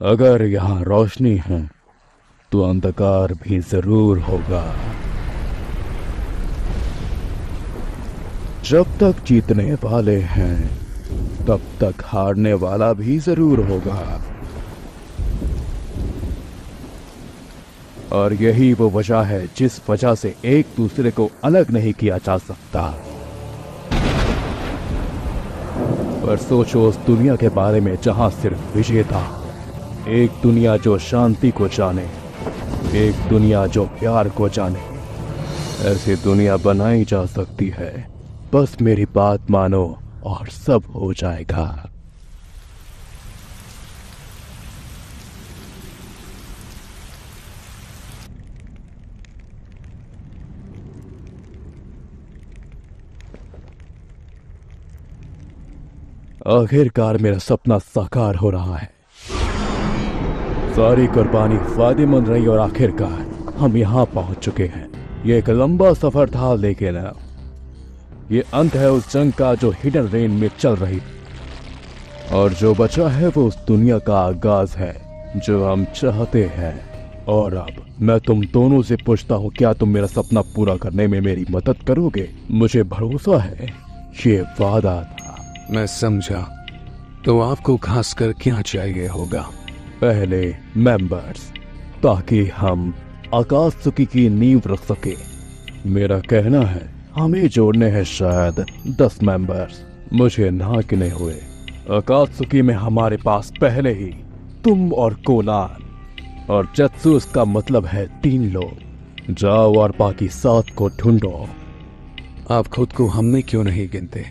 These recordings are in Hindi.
अगर यहाँ रोशनी है तो अंधकार भी जरूर होगा। जब तक जीतने वाले हैं तब तक हारने वाला भी जरूर होगा। और यही वो वजह है जिस वजह से एक दूसरे को अलग नहीं किया जा सकता। पर सोचो उस दुनिया के बारे में जहां सिर्फ विजेता, एक दुनिया जो शांति को जाने, एक दुनिया जो प्यार को जाने। ऐसी दुनिया बनाई जा सकती है, बस मेरी बात मानो और सब हो जाएगा। आखिरकार मेरा सपना साकार हो रहा है। सारी कुर्बानी फायदेमंद रही और आखिरकार हम यहाँ पहुंच चुके हैं। ये एक लंबा सफर था, लेकिन ये अंत है उस जंग का जो हिडन रेन में चल रही थी। और जो बचा है वो उस दुनिया का आगाज है जो हम चाहते हैं। और अब मैं तुम दोनों से पूछता हूँ, क्या तुम मेरा सपना पूरा करने में मेरी मदद करोगे? मुझे भरोसा है, ये वादा था। मैं समझा। तो आपको खासकर क्या चाहिए होगा? पहले मेंबर्स, ताकि हम आकाशुकी की नींव रख सके। मेरा कहना है हमें जोड़ने हैं शायद 10 मेंबर्स। मुझे ना गिने हुए आकाशुकी में हमारे पास पहले ही तुम और कोनान और जत्सु, इसका मतलब है 3 लोग। जाओ और बाकी 7 को ढूंढो। आप खुद को हम में क्यों नहीं गिनते?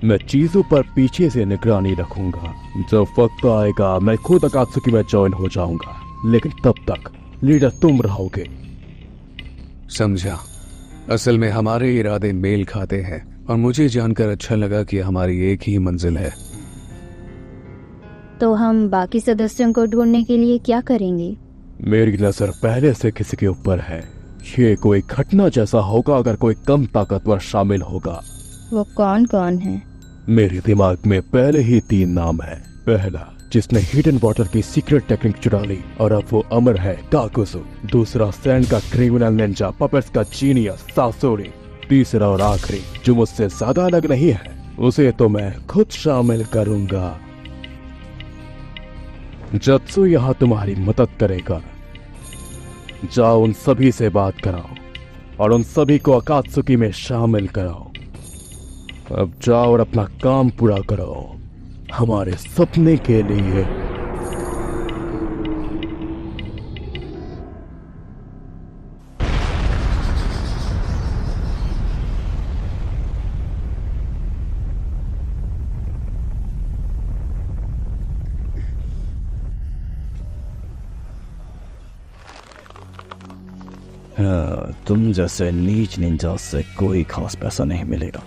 मैं चीजों पर पीछे से निगरानी रखूंगा। जब वक्त आएगा मैं खुद अकात्सुकी में ज्वाइन हो जाऊंगा, लेकिन तब तक लीडर तुम रहोगे। समझा। असल में हमारे इरादे मेल खाते हैं और मुझे जानकर अच्छा लगा कि हमारी एक ही मंजिल है। तो हम बाकी सदस्यों को ढूंढने के लिए क्या करेंगे? मेरी नजर पहले से किसी के ऊपर है। ये कोई घटना जैसा होगा अगर कोई कम ताकतवर शामिल होगा। वो कौन कौन है? मेरे दिमाग में पहले ही 3 नाम है। पहला, जिसने हिडन वाटर की सीक्रेट टेक्निक चुरा ली और अब वो अमर है, काकुसु। दूसरा, सैंड का क्रिमिनल निंजा, पपेट्स का जीनियस, सासोरी। तीसरा और आखिरी, जो मुझसे ज्यादा अलग नहीं है, उसे तो मैं खुद शामिल करूंगा। जत्सु यहाँ तुम्हारी मदद करेगा। जाओ उन सभी से बात कराओ और उन सभी को अकात्सुकी में शामिल कराओ। अब जाओ और अपना काम पूरा करो हमारे सपने के लिए। हाँ, तुम जैसे नीच निंजा से कोई खास पैसा नहीं मिलेगा।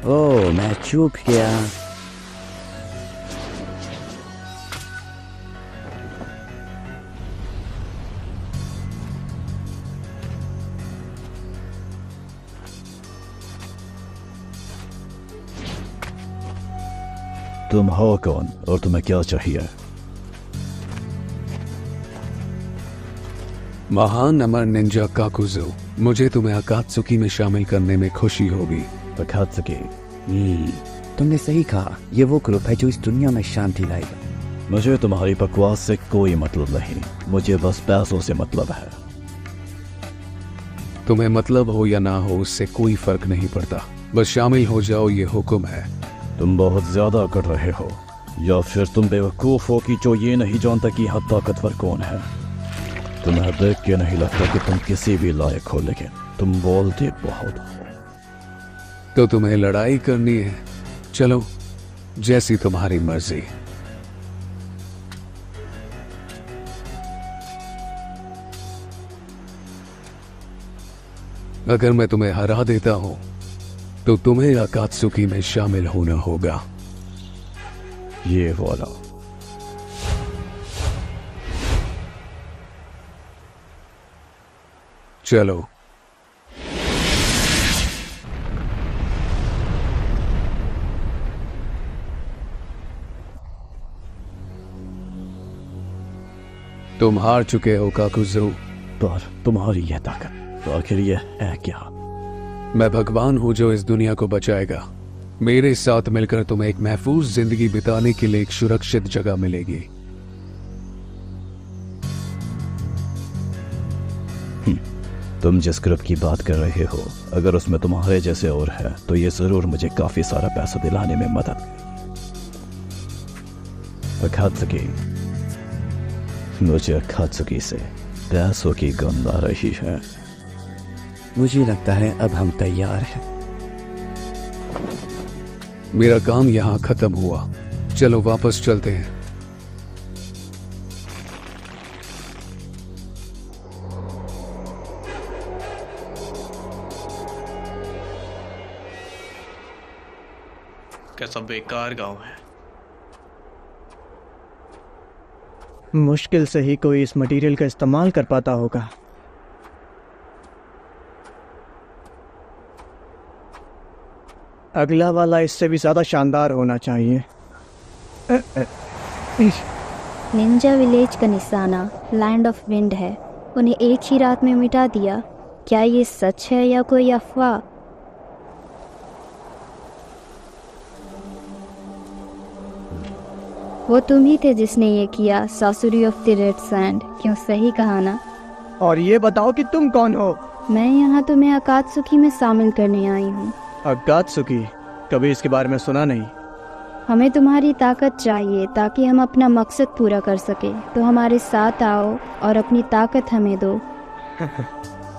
ओह, मैं चूक गया। तुम हो कौन और तुम्हें क्या चाहिए? महान अमर निंजा काकुजो, मुझे तुम्हें अकात्सुकी में शामिल करने में खुशी होगी। अकात्सुकी, तुमने सही कहा। ये वो ग्रुप है जो इस दुनिया में शांति लाएगा। मुझे तुम्हारी बकवास से कोई मतलब नहीं। मुझे बस पैसों से मतलब है। तुम्हें मतलब हो या ना हो, उससे कोई फर्क नहीं पड़ता। बस शामिल हो जाओ, ये हुक्म है। तुम बहुत ज्यादा कर रहे हो, या फिर तुम बेवकूफ हो कि जो ये नहीं जानता कि यहाँ ताकतवर कौन है। तुम्हें देख के नहीं लगता कि तुम किसी भी लायक हो, लेकिन तुम बोलते बहुत हो। तो तुम्हें लड़ाई करनी है? चलो, जैसी तुम्हारी मर्जी। अगर मैं तुम्हें हरा देता हूं तो तुम्हें अकात्सुकी में शामिल होना होगा। ये वाला। चलो। तुम हार चुके हो काकुजू। पर तुम्हारी यह ताकत आखिर यह है क्या? मैं भगवान हूँ जो इस दुनिया को बचाएगा। मेरे साथ मिलकर तुम्हें एक महफूज जिंदगी बिताने के लिए एक सुरक्षित जगह मिलेगी। तुम जिस ग्रुप की बात कर रहे हो, अगर उसमें तुम्हारे जैसे और है तो ये जरूर मुझे काफी सारा पैसा दिलाने में मदद करेगी। अकात्सुकी, मुझे अकात्सुकी से पैसों की गंध आ रही है। मुझे लगता है अब हम तैयार हैं। मेरा काम यहाँ खत्म हुआ, चलो वापस चलते हैं। कैसा बेकार गांव है। मुश्किल से ही कोई इस मटेरियल का इस्तेमाल कर पाता होगा। अगला वाला इससे भी ज्यादा शानदार होना चाहिए। निंजा विलेज का निशाना लैंड ऑफ विंड है। उन्हें एक ही रात में मिटा दिया। क्या ये सच है या कोई अफवाह? वो तुम ही थे जिसने ये किया, सासुरी ऑफ द रेड सैंड। क्यों, सही कहा ना? और ये बताओ कि तुम कौन हो? मैं यहाँ तुम्हें अकात्सुकी में शामिल करने आई हूँ। अकात्सुकी? कभी इसके बारे में सुना नहीं। हमें तुम्हारी ताकत चाहिए ताकि हम अपना मकसद पूरा कर सके। तो हमारे साथ आओ और अपनी ताकत हमें दो।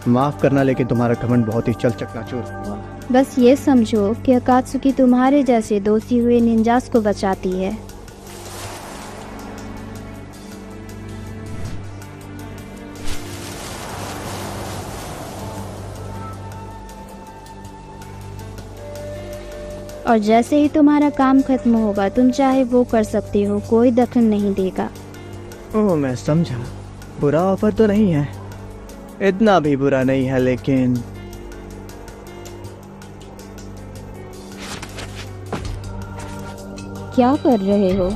माफ करना, लेकिन तुम्हारा घमंड बहुत ही चकनाचूर हुआ। बस ये समझो कि अकात्सुकी तुम्हारे जैसे दोषी हुए निंजास को बचाती है। और जैसे ही तुम्हारा काम खत्म होगा तुम चाहे वो कर सकते हो, कोई दखल नहीं देगा। ओह, मैं समझा। बुरा ऑफर तो नहीं है, इतना भी बुरा नहीं है, लेकिन क्या कर रहे हो?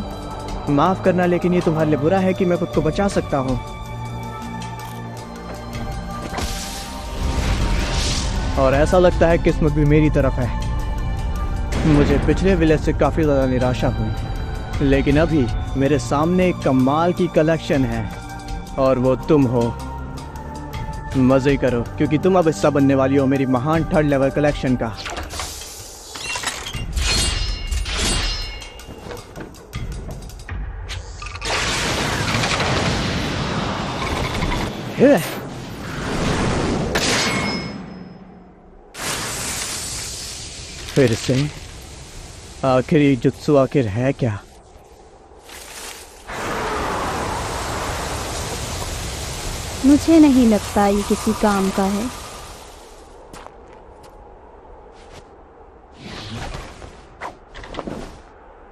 माफ करना, लेकिन ये तुम्हारे लिए बुरा है कि मैं खुद को बचा सकता हूँ। और ऐसा लगता है किस्मत भी मेरी तरफ है। मुझे पिछले विलेज से काफ़ी ज़्यादा निराशा हुई, लेकिन अभी मेरे सामने एक कमाल की कलेक्शन है और वो तुम हो। मज़े करो, क्योंकि तुम अब हिस्सा बनने वाली हो मेरी महान 3rd लेवल कलेक्शन का। फिर से आखिर ये जुत्सु आखिर है क्या? मुझे नहीं लगता ये किसी काम का है।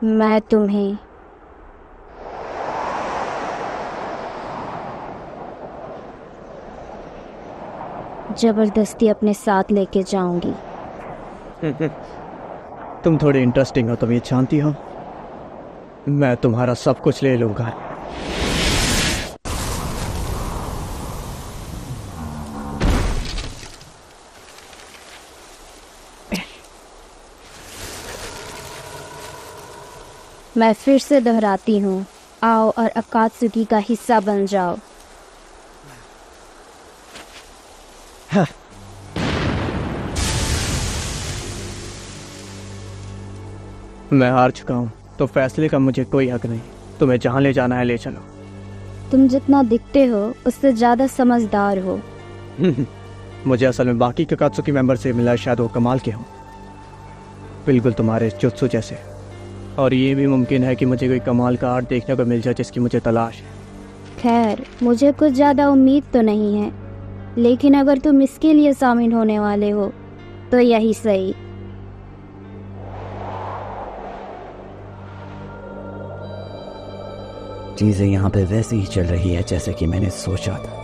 मैं तुम्हें जबरदस्ती अपने साथ लेके जाऊंगी। तुम थोड़े इंटरेस्टिंग हो, तुम ये जानती हो। मैं तुम्हारा सब कुछ ले लूंगा। मैं फिर से दोहराती हूँ, आओ और अकात्सुकी का हिस्सा बन जाओ। हाँ। मैं हार चुका हूँ, तो फैसले का मुझे कोई हक नहीं। तुम्हें जहाँ ले जाना है ले चलो। तुम जितना दिखते हो उससे ज़्यादा समझदार हो। मुझे असल में बाकी अकात्सुकी मेंबर से मिला, शायद वो कमाल के हों, बिल्कुल तुम्हारे जुत्सु जैसे। और ये भी मुमकिन है कि मुझे कोई कमाल का आर्ट देखने को मिल जाए जिसकी मुझे तलाश है। खैर, मुझे कुछ ज़्यादा उम्मीद तो नहीं है, लेकिन अगर तुम इसके लिए शामिल होने वाले हो तो यही सही। चीजें यहाँ पे वैसी ही चल रही है जैसे कि मैंने सोचा था।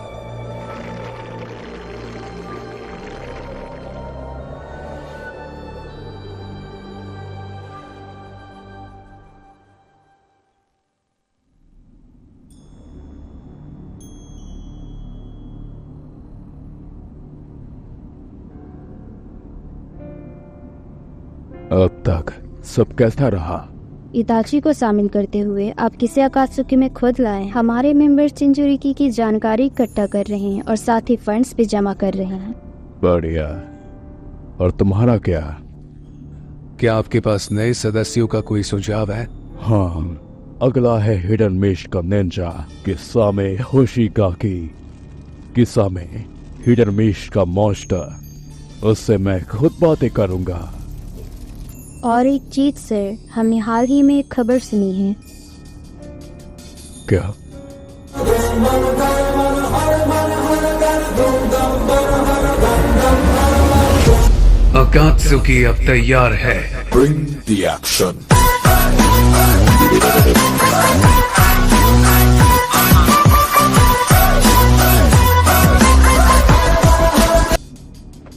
अब तक सब कैसा रहा? इताची को शामिल करते हुए आप किसे अकात्सुकी में खुद लाए? हमारे मेंबर्स चिंजुरिकी की जानकारी इकट्ठा कर रहे हैं और साथ ही फंड्स भी जमा कर रहे हैं। बढ़िया। और तुम्हारा क्या? क्या आपके पास नए सदस्यों का कोई सुझाव है? हाँ, अगला है हिडन मिस्ट का निंजा किस्सा में होशिगाकी। किस्सा में हिडन मिस्ट का मॉन्स्टर, उससे मैं खुद बातें करूंगा। और एक चीज सर, हमने हाल ही में एक खबर सुनी है। क्या? अकात्सुकी अब तैयार है। Bring the action.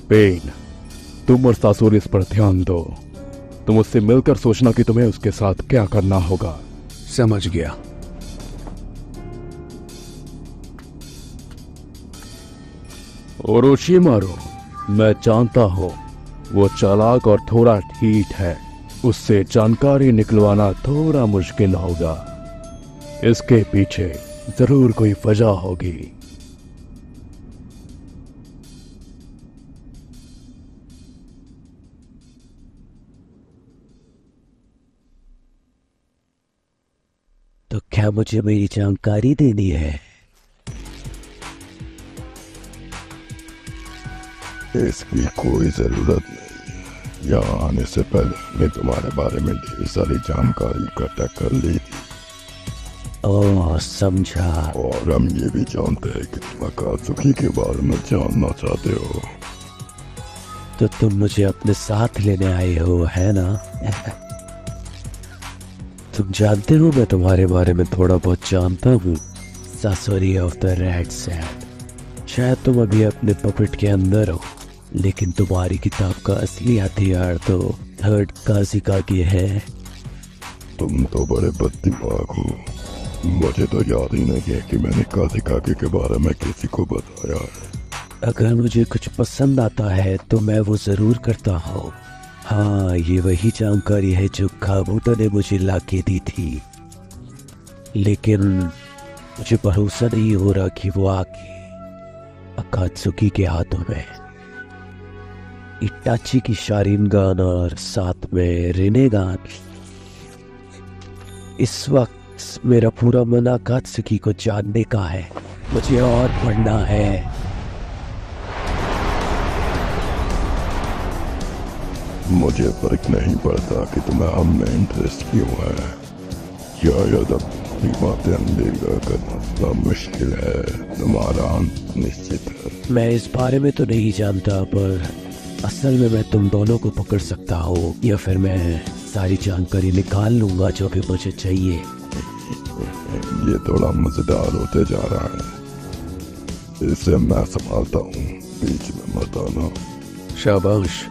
पेन, तुम और सासुर इस पर ध्यान दो। तुम उससे मिलकर सोचना कि तुम्हें उसके साथ क्या करना होगा। समझ गया। ओरोशिमारू, मैं जानता हूँ वो चालाक और थोड़ा ठीक है। उससे जानकारी निकलवाना थोड़ा मुश्किल होगा। इसके पीछे जरूर कोई वजह होगी। तो क्या मुझे मेरी जानकारी देनी है? इसकी कोई जरूरत नहीं। यहाँ आने से पहले मैं तुम्हारे बारे में ढेर सारी जानकारी इकट्ठा कर ली थी। ओह, समझा। और हम ये भी जानते हैं कि तुम अकात्सुकी के बारे में जानना चाहते हो। तो तुम मुझे अपने साथ लेने आए हो, है ना? तुम जानते हो मैं तुम्हारे बारे में थोड़ा बहुत जानता हूँ। सासुरी ऑफ द रेड सैंड। शायद तुम अभी अपने पपेट के अंदर हो, लेकिन तुम्हारी किताब का असली हथियार तो थर्ड काशिकागी है। तुम तो बड़े बददिमाग हो। मुझे तो याद ही नहीं है कि मैंने काशिकागी के बारे में किसी को बताया है। अगर मुझे कुछ पसंद आता है तो मैं वो जरूर करता हूँ। हाँ, ये वही जानकारी है जो काबूतो ने मुझे लाके दी थी, लेकिन मुझे भरोसा नहीं हो रहा कि वो आके अकात्सुकी के हाथों में इटाची की शारिनगान और साथ में रिनेगान। इस वक्त मेरा पूरा मन अकात्सुकी को जानने का है। मुझे और पढ़ना है। मुझे फर्क नहीं पड़ता कि तुम्हें हम में इंटरेस्ट क्यों है। शायद अपनी बातें अनदेखा करना थोड़ा मुश्किल है। तुम्हारा अंत निश्चित है। मैं इस बारे में तो नहीं जानता, पर असल में मैं तुम दोनों को पकड़ सकता हूँ, या फिर मैं सारी जानकारी निकाल लूंगा जो भी मुझे चाहिए। ये थोड़ा मजेदार होते जा रहा है। इसे मैं संभालता हूँ, बीच में मत आना। शाबाश।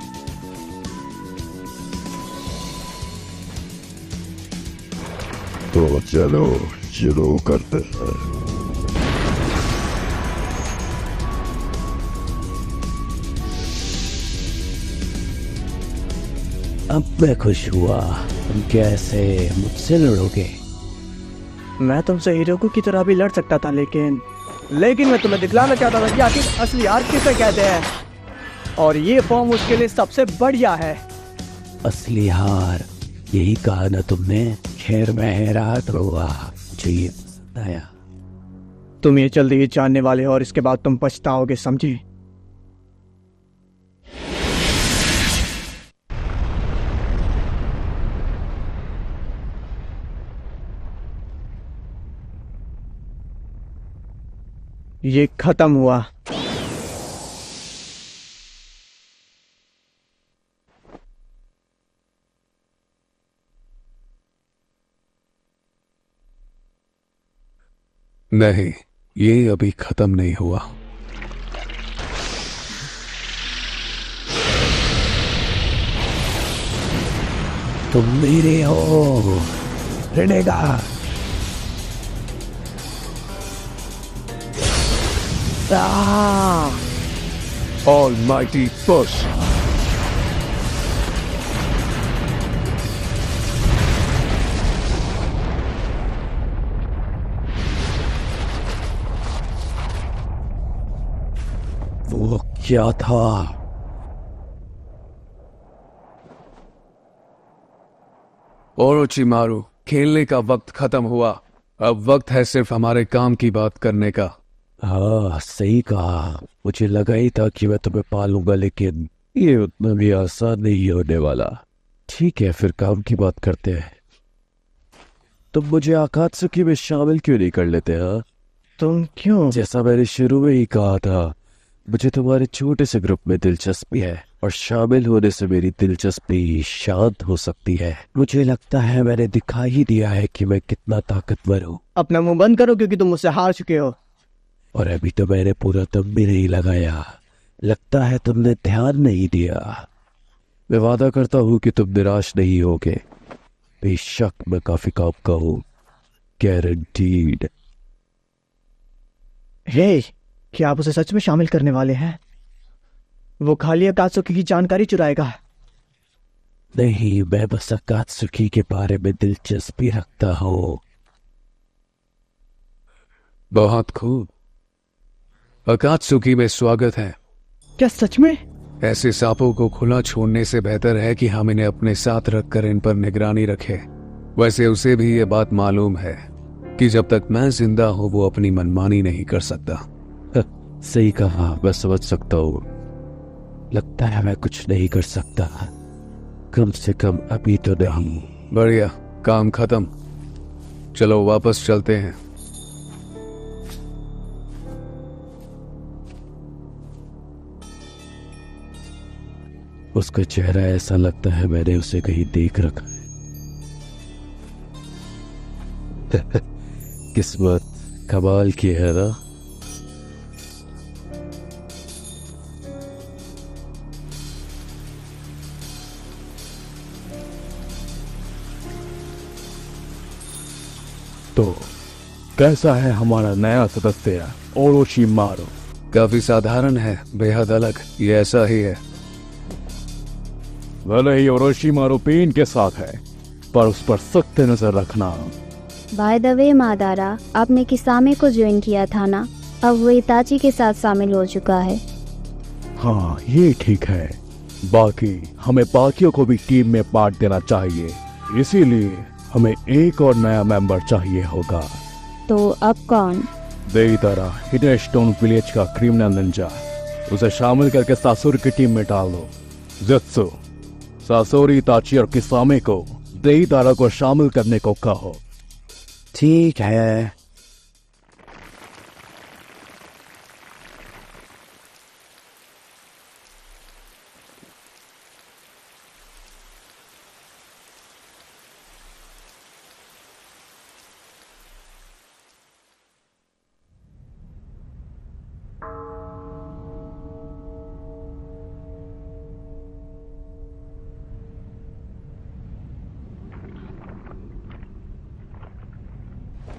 तो चलो शुरू करते हैं। अब मैं खुश हुआ। तुम कैसे मुझसे लड़ोगे? मैं तुमसे हिरोकू की तरह भी लड़ सकता था, लेकिन मैं तुम्हें दिखलाना चाहता था कि आखिर असली हार किसे कहते हैं, और ये फॉर्म उसके लिए सबसे बढ़िया है। असली हार, यही कहा ना तुमने? खैर, मैं हैरान हुआ। मुझे ये पसंद आया। तुम ये जल्दी ही जानने वाले हो और इसके बाद तुम पछताओगे, समझे? ये खत्म हुआ। नहीं, ये अभी खत्म नहीं हुआ। तुम मेरे हो, रिनेगा। Almighty push. क्या था? ओरोचिमारू, खेलने का वक्त खत्म हुआ। अब वक्त है सिर्फ हमारे काम की बात करने का। हाँ, सही कहा। मुझे लगा ही था कि मैं तुम्हें पालूंगा, लेकिन ये उतना भी आसान नहीं होने वाला। ठीक है, फिर काम की बात करते हैं। तुम मुझे आकात्सुकी में शामिल क्यों नहीं कर लेते? हाँ, तुम क्यों? जैसा मैंने शुरू में ही कहा था, मुझे तुम्हारे छोटे से ग्रुप में दिलचस्पी है, और शामिल होने से मेरी दिलचस्पी शांत हो सकती है। मुझे लगता है मैंने दिखा ही दिया है कि मैं कितना ताकतवर हूँ। अपना मुंह बंद करो, क्योंकि तुम मुझसे हार चुके हो। और अभी तो मैंने पूरा दम भी नहीं लगाया। लगता है तुमने ध्यान नहीं दिया। मैं वादा करता हूँ कि तुम निराश नहीं होगे। बेशक मैं काफी काम का हूँ, गारंटीड। हे, क्या आप उसे सच में शामिल करने वाले हैं? वो खाली अकात्सुकी की जानकारी चुराएगा। नहीं, मैं बस अकात्सुकी के बारे में दिलचस्पी रखता हूँ। बहुत खूब। अकात्सुकी में स्वागत है। क्या सच में? ऐसे सांपों को खुला छोड़ने से बेहतर है कि हम इन्हें अपने साथ रखकर इन पर निगरानी रखें। वैसे उसे भी ये बात मालूम है कि जब तक मैं जिंदा हूं वो अपनी मनमानी नहीं कर सकता। सही कहा, मैं समझ सकता हूँ। लगता है मैं कुछ नहीं कर सकता, कम से कम अभी तो नहीं। बढ़िया, काम खत्म। चलो वापस चलते हैं। उसका चेहरा ऐसा लगता है मैंने उसे कहीं देख रखा है। किस्मत कमाल की है ना? तो कैसा है हमारा नया सदस्य ओरोचिमारू? काफी साधारण है, बेहद अलग। ये ऐसा ही है। भले ही ओरोचिमारू पेन के साथ है, पर उस पर सख्त नजर रखना। बाय द वे मादारा, आपने किसामे को ज्वाइन किया था ना? अब वो इताची के साथ शामिल हो चुका है। हाँ, ये ठीक है। बाकी हमें बाकियों को भी टीम में पार्ट देना चाहिए, इसीलिए हमें एक और नया मेंबर चाहिए होगा। तो अब कौन? देईतारा, हिडन स्टोन विलेज का क्रिमिनल निंजा। उसे शामिल करके सासुर की टीम में डाल दो। ज़ेत्सु, सासोरी, इताची और किसामे को देईतारा को शामिल करने को कहो। ठीक है।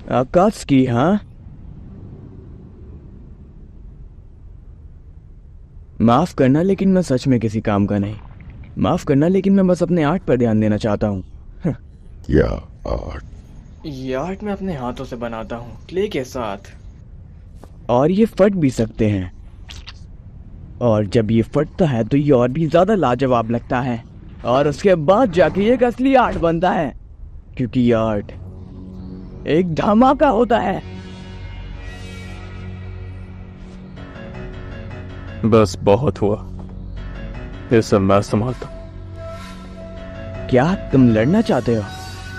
अकात्सुकी, हाँ? माफ करना, लेकिन मैं सच में किसी काम का नहीं। माफ करना, लेकिन मैं बस अपने आर्ट पर ध्यान देना चाहता हूँ। क्या आर्ट? ये आर्ट मैं अपने हाथों से बनाता हूँ, क्ले के साथ। और ये फट भी सकते हैं। और जब ये फटता है तो ये और भी ज्यादा लाजवाब लगता है। और उसके बाद जाके ये एक असली आर्ट बनता है, क्योंकि ये आर्ट एक धमाका होता है। बस बहुत हुआ, ये सब मैं संभालता। क्या तुम लड़ना चाहते हो?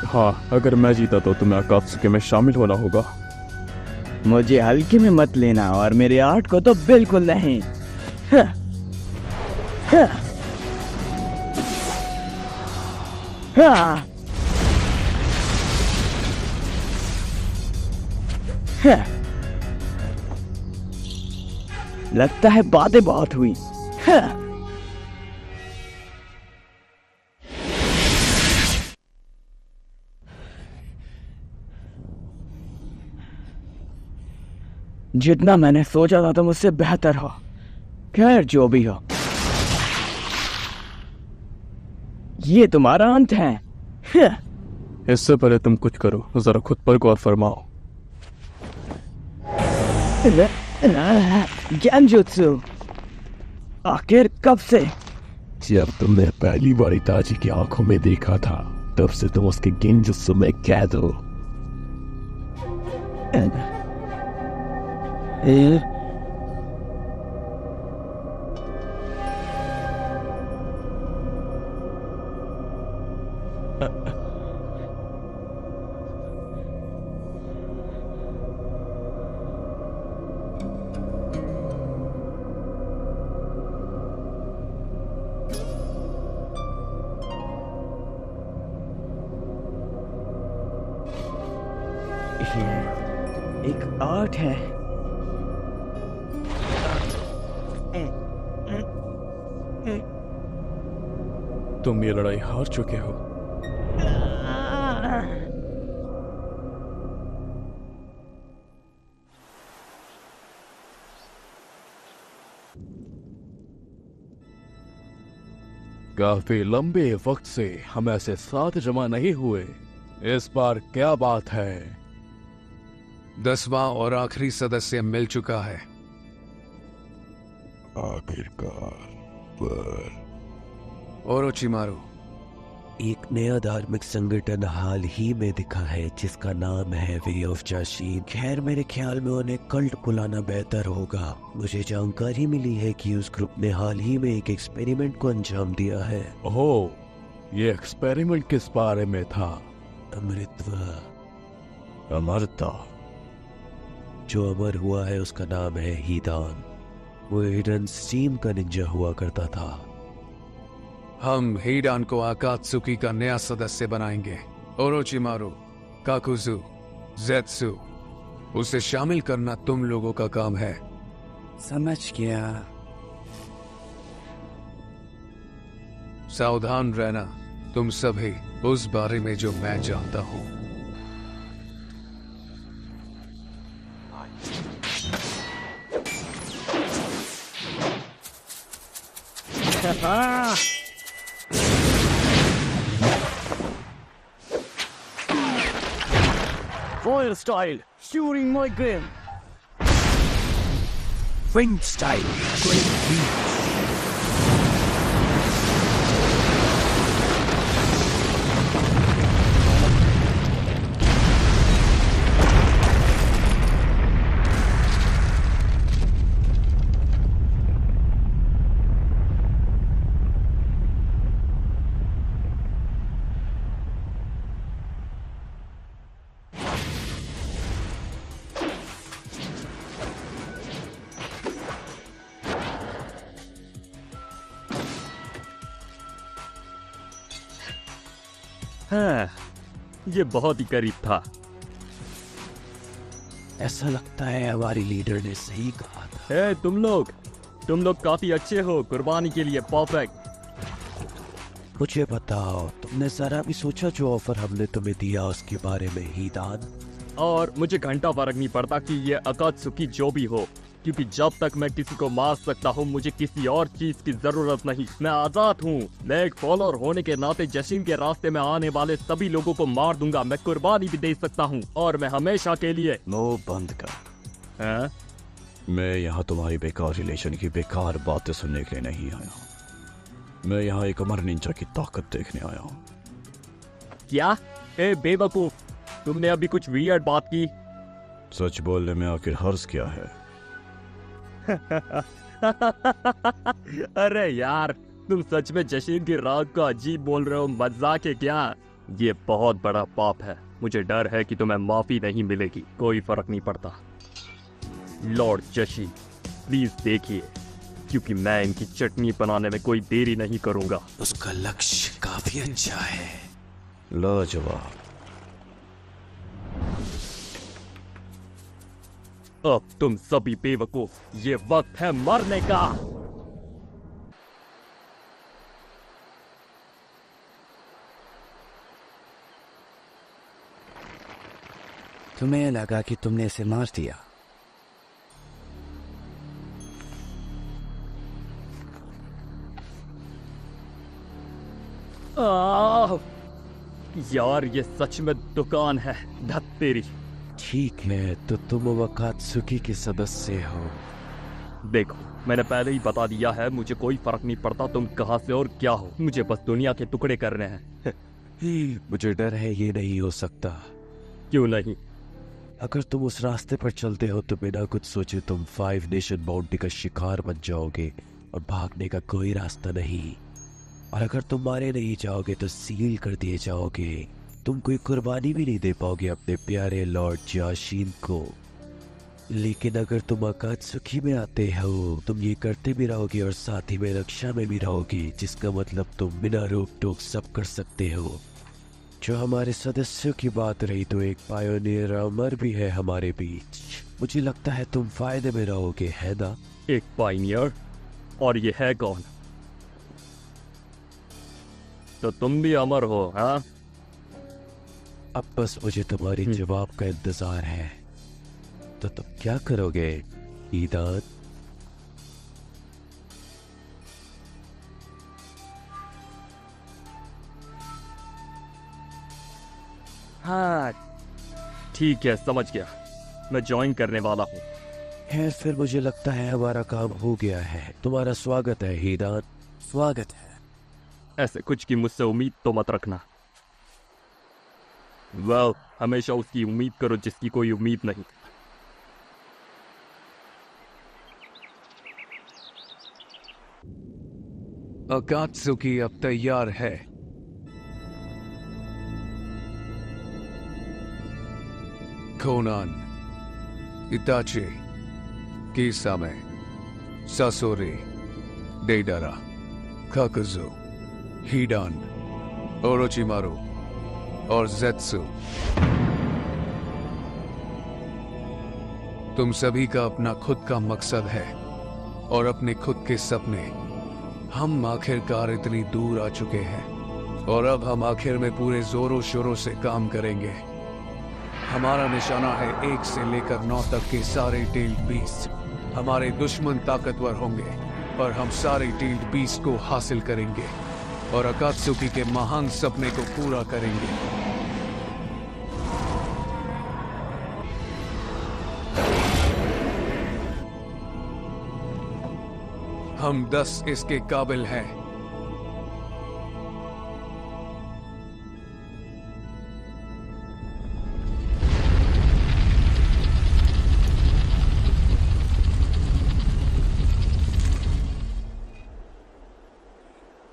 हाँ, अगर मैं जीता तो तुम्हें अकात्सुकी में शामिल होना होगा। मुझे हल्के में मत लेना, और मेरे आर्ट को तो बिल्कुल नहीं। हाँ। हाँ। हाँ। हाँ। लगता है बातें बहुत हुई। हाँ। जितना मैंने सोचा था तुम उससे बेहतर हो। खैर, जो भी हो, ये तुम्हारा अंत है। हाँ। इससे पहले तुम कुछ करो, जरा खुद पर गौर फरमाओ। गेंजुत्सु। आखिर कब से? जब तुमने पहली बार इताची की आंखों में देखा था, तब से तुम उसके गिंजुत्सु में कैद हो। एक आर्ट है। तुम ये लड़ाई हार चुके हो। काफी लंबे वक्त से हम ऐसे साथ जमा नहीं हुए। इस बार क्या बात है? 10वां और आखिरी सदस्य मिल चुका है। आखिरकार पर ओरोचिमारू, एक नया धार्मिक संगठन हाल ही में दिखा है जिसका नाम है वे ऑफ जाशीन। खैर, मेरे ख्याल में उन्हें कल्ट बुलाना बेहतर होगा। मुझे जानकारी मिली है कि उस ग्रुप ने हाल ही में एक एक्सपेरिमेंट को अंजाम दिया है। ओह, ये एक्सपेरिमेंट किस बारे में था? अमृतत्व। अमरता। जो अमर हुआ है उसका नाम है हीदान। वो हिडन स्टीम का निंजा हुआ करता था। हम हीडान को आकात्सुकी का नया सदस्य बनाएंगे। ओरोचिमारू, काकुजू, ज़ेत्सु, उसे शामिल करना तुम लोगों का काम है। समझ गया। सावधान रहना तुम सभी उस बारे में जो मैं जानता हूं। Fire style, shooting my gun. Wind style, great beat. हाँ, ये बहुत ही करीब था। ऐसा लगता है हमारी लीडर ने सही कहा था। हे, तुम लोग काफी अच्छे हो। कुर्बानी के लिए परफेक्ट। मुझे बताओ, तुमने जरा भी सोचा जो ऑफर हमने तुम्हें दिया उसके बारे में हीदान? और मुझे घंटा फर्क नहीं पड़ता कि ये अकात्सुकी जो भी हो, क्योंकि जब तक मैं किसी को मार सकता हूँ मुझे किसी और चीज की जरूरत नहीं। मैं आजाद हूँ। मैं एक फॉलोअर होने के नाते जशीन के रास्ते में आने वाले सभी लोगों को मार दूंगा। मैं कुर्बानी भी दे सकता हूँ और मैं हमेशा के लिए। नो, बंद कर। हाँ? मैं यहाँ तुम्हारी बेकार रिलेशन की बेकार बातें सुनने के लिए नहीं आया। मैं यहाँ एक अमर निंजा की ताकत देखने आया हूँ। क्या? ए बेवकूफ, तुमने अभी कुछ वियर्ड बात की। सच बोलने में आखिर हर्ज क्या है? अरे यार, तुम सच में जशीन की राग का अजीब बोल रहे हो? मजाक है क्या? ये बहुत बड़ा पाप है। मुझे डर है कि तुम्हें माफी नहीं मिलेगी। कोई फर्क नहीं पड़ता। लॉर्ड जशीन, प्लीज देखिए, क्योंकि मैं इनकी चटनी बनाने में कोई देरी नहीं करूंगा। उसका लक्ष्य काफी अच्छा है। लाजवाब। अब तुम सभी बेवकूफ, ये वक्त है मरने का। तुम्हें लगा कि तुमने इसे मार दिया? यार, ये सच में दुकान है। धत तेरी। ठीक है, तो तुम वकात्सुकी के सदस्य हो। देखो, मैंने पहले ही बता दिया है, मुझे कोई फर्क नहीं पड़ता तुम कहाँ से और क्या हो, मुझे बस दुनिया के टुकड़े करने हैं। मुझे डर है ये नहीं हो सकता। क्यों नहीं? अगर तुम उस रास्ते पर चलते हो तो बिना कुछ सोचे तुम 5 नेशन बाउंड्री का शिकार बन जाओगे और भागने का कोई रास्ता नहीं। और अगर तुम मारे नहीं जाओगे तो सील कर दिए जाओगे। तुम कोई कुर्बानी भी नहीं दे पाओगे अपने प्यारे लॉर्ड जाशीन को। लेकिन अगर तुम अकात्सुकी में आते हो तुम ये करते भी रहोगे और साथ ही में रक्षा में भी रहोगे, जिसका मतलब तुम बिना रोक टोक सब कर सकते हो। जो हमारे सदस्यों की बात रही तो एक पायोनियर अमर भी है हमारे बीच। मुझे लगता है तुम फायदे में रहोगे, है ना? एक पायनियर? और ये है कौन? तो तुम भी अमर हो? हाँ, अब बस मुझे तुम्हारे जवाब का इंतजार है। तो तुम क्या करोगे ईदान? हाँ ठीक है, समझ गया, मैं ज्वाइन करने वाला हूँ। है फिर मुझे लगता है हमारा काम हो गया है। तुम्हारा स्वागत है हीदान। स्वागत है। ऐसे कुछ की मुझसे उम्मीद तो मत रखना। वेल, हमेशा उसकी उम्मीद करो जिसकी कोई उम्मीद नहीं। अकात्सुकी अब तैयार है। कोनान, इताचे, किसामे, सासोरे, डेडरा, काकुजो, हीडान, ओरोचिमारू और जेत्सु। तुम सभी का अपना खुद का मकसद है और अपने खुद के सपने। हम आखिरकार इतनी दूर आ चुके हैं और अब हम आखिर में पूरे जोरों शोरों से काम करेंगे। हमारा निशाना है 1 से लेकर 9 तक के सारे टेल्ड बीस्ट। हमारे दुश्मन ताकतवर होंगे पर हम सारे टेल्ड बीस्ट को हासिल करेंगे और अकात्सुकी के महान सपने को पूरा करेंगे। हम 10 इसके काबिल हैं।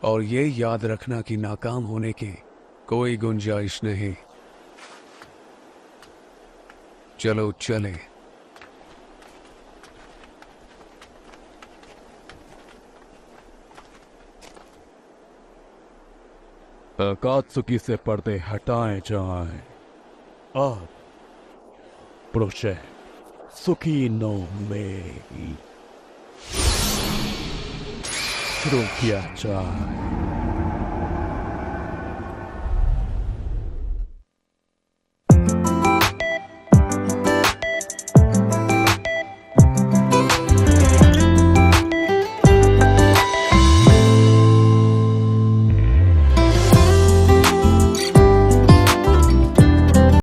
और ये याद रखना कि नाकाम होने की कोई गुंजाइश नहीं। चलो चलें। अकात्सुकी से पर्दे हटाए जाएं। अब प्रोजेक्ट सुकी नो में शुरू किया जाए।